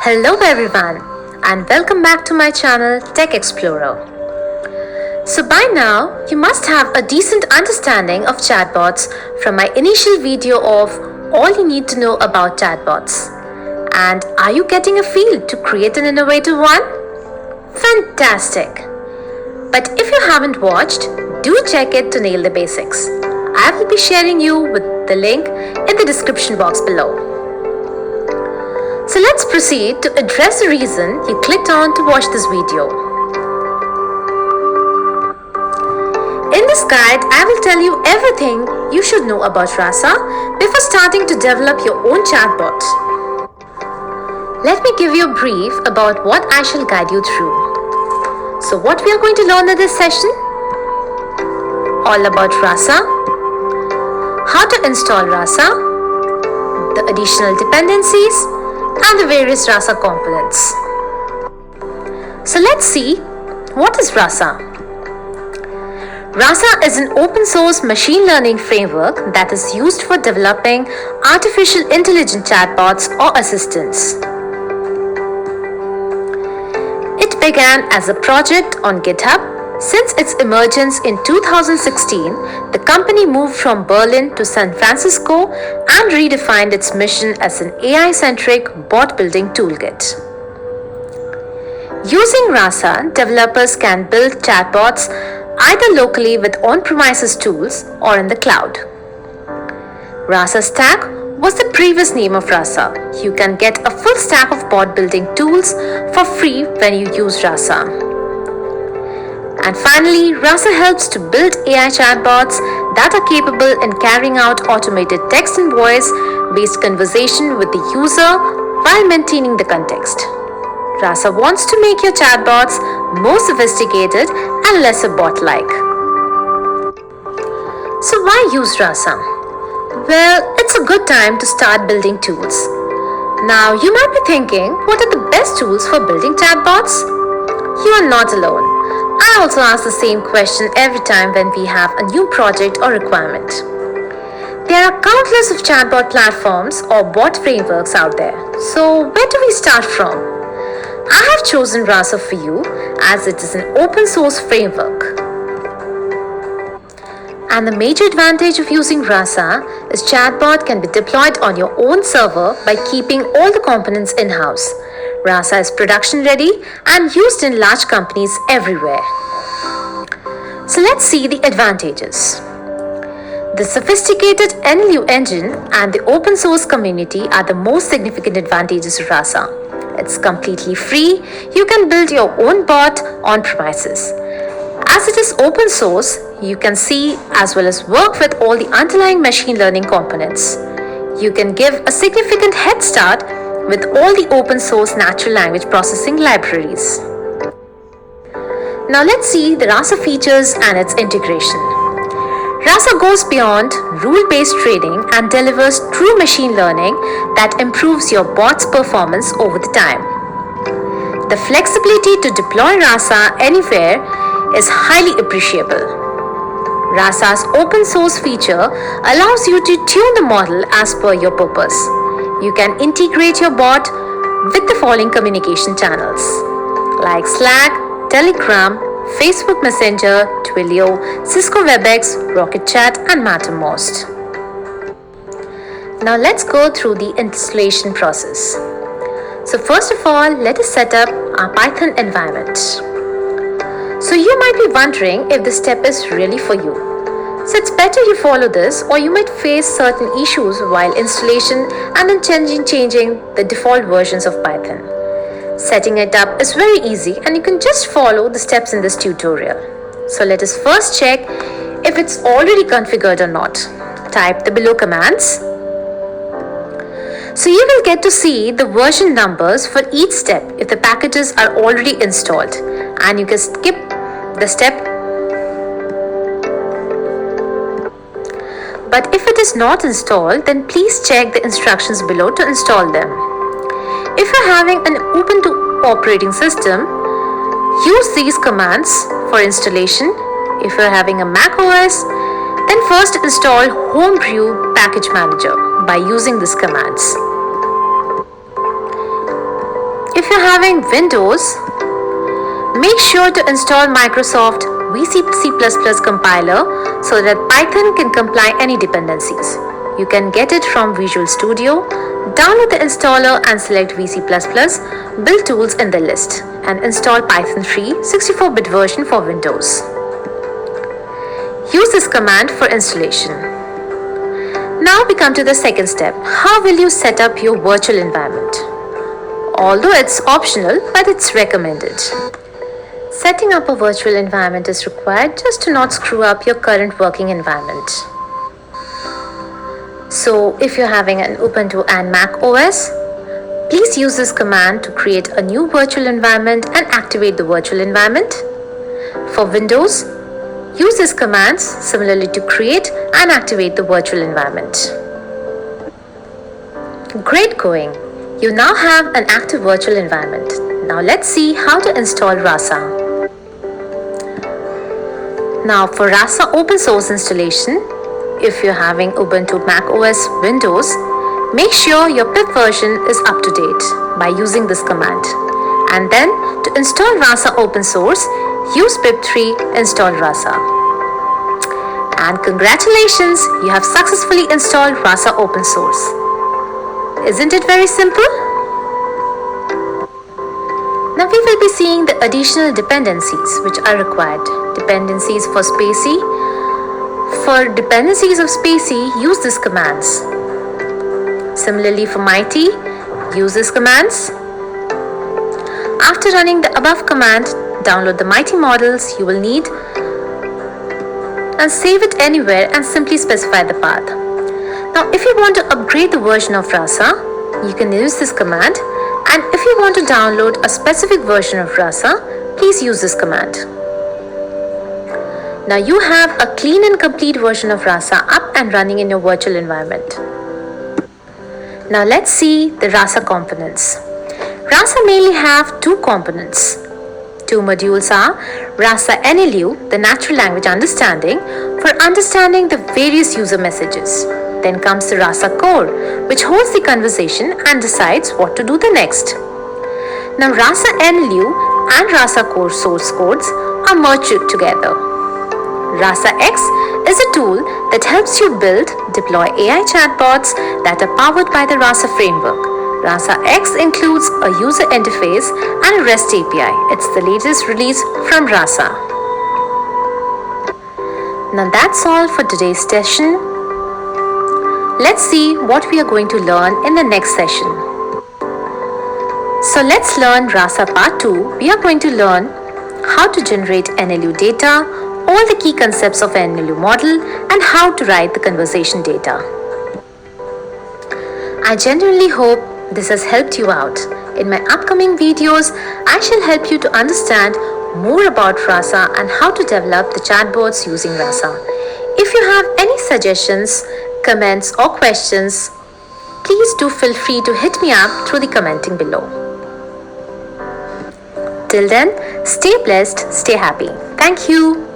Hello everyone and welcome back to my channel Tech Explorer. So by now you must have a decent understanding of chatbots from my initial video of all you need to know about chatbots. And are you getting a feel to create an innovative one? Fantastic! But if you haven't watched, do check it to nail the basics. I will be sharing you with the link in the description box below. So let's proceed to address the reason you clicked on to watch this video. In this guide, I will tell you everything you should know about Rasa before starting to develop your own chatbot. Let me give you a brief about what I shall guide you through. So what we are going to learn in this session? All about Rasa, how to install Rasa, the additional dependencies, and the various Rasa components. So let's see, what is Rasa? Rasa is an open source machine learning framework that is used for developing artificial intelligent chatbots or assistants. It began as a project on GitHub. Since its emergence in 2016, the company moved from Berlin to San Francisco and redefined its mission as an AI-centric bot-building toolkit. Using Rasa, developers can build chatbots either locally with on-premises tools or in the cloud. Rasa Stack was the previous name of Rasa. You can get a full stack of bot-building tools for free when you use Rasa. And finally, Rasa helps to build AI chatbots that are capable in carrying out automated text and voice-based conversation with the user while maintaining the context. Rasa wants to make your chatbots more sophisticated and lesser bot-like. So why use Rasa? Well, it's a good time to start building tools. Now, you might be thinking, what are the best tools for building chatbots? You are not alone. I also ask the same question every time when we have a new project or requirement. There are countless of chatbot platforms or bot frameworks out there. So where do we start from? I have chosen Rasa for you as it is an open source framework. And the major advantage of using Rasa is chatbot can be deployed on your own server by keeping all the components in-house. Rasa is production ready and used in large companies everywhere. So let's see the advantages. The sophisticated NLU engine and the open source community are the most significant advantages of Rasa. It's completely free. You can build your own bot on premises. As it is open source, you can see as well as work with all the underlying machine learning components. You can give a significant head start with all the open source natural language processing libraries. Now let's see the Rasa features and its integration. Rasa goes beyond rule-based trading and delivers true machine learning that improves your bot's performance over the time. The flexibility to deploy Rasa anywhere is highly appreciable. Rasa's open source feature allows you to tune the model as per your purpose. You can integrate your bot with the following communication channels like Slack, Telegram, Facebook Messenger, Twilio, Cisco WebEx, Rocket Chat, and Mattermost. Now let's go through the installation process. So first of all, let us set up our Python environment. So you might be wondering if this step is really for you. So it's better you follow this or you might face certain issues while installation and then changing the default versions of Python. Setting it up is very easy and you can just follow the steps in this tutorial. So let us first check if it's already configured or not. Type the below commands. So you will get to see the version numbers for each step if the packages are already installed, and you can skip the step. But if it is not installed, then please check the instructions below to install them. If you're having an Ubuntu operating system, use these commands for installation. If you're having a Mac OS, then first install Homebrew Package Manager by using these commands. If you're having Windows, make sure to install Microsoft VC C++ compiler so that Python can compile any dependencies. You can get it from Visual Studio. Download the installer and select VC++, build tools in the list, and install Python free 64-bit version for Windows. Use this command for installation. Now we come to the second step. How will you set up your virtual environment? Although it's optional, but it's recommended. Setting up a virtual environment is required just to not screw up your current working environment. So if you're having an Ubuntu and Mac OS, please use this command to create a new virtual environment and activate the virtual environment. For Windows, use these commands similarly to create and activate the virtual environment. Great going! You now have an active virtual environment. Now let's see how to install Rasa. Now for Rasa open source installation, if you're having Ubuntu Mac OS Windows, make sure your pip version is up to date by using this command. And then to install Rasa open source, use pip3 install Rasa. And congratulations, you have successfully installed Rasa open source. Isn't it very simple? Now we will be seeing the additional dependencies which are required. Dependencies for Spacey. For dependencies of Spacey, use these commands. Similarly for Mighty, use these commands. After running the above command, download the Mighty models you will need and save it anywhere and simply specify the path. Now if you want to upgrade the version of Rasa, you can use this command, and if you want to download a specific version of Rasa, please use this command. Now you have a clean and complete version of Rasa up and running in your virtual environment. Now let's see the Rasa components. Rasa mainly have two components. Two modules are Rasa NLU, the natural language understanding, for understanding the various user messages. Then comes the Rasa core, which holds the conversation and decides what to do the next. Now Rasa NLU and Rasa core source codes are merged together. Rasa X is a tool that helps you build, deploy AI chatbots that are powered by the Rasa framework. Rasa X includes a user interface and a REST API. It's the latest release from Rasa. Now that's all for today's session. Let's see what we are going to learn in the next session. So let's learn Rasa Part 2. We are going to learn how to generate NLU data, all the key concepts of an NLU model, and how to write the conversation data. I genuinely hope this has helped you out. In my upcoming videos, I shall help you to understand more about Rasa and how to develop the chatbots using Rasa. If you have any suggestions, comments or questions, please do feel free to hit me up through the commenting below. Till then, stay blessed, stay happy. Thank you.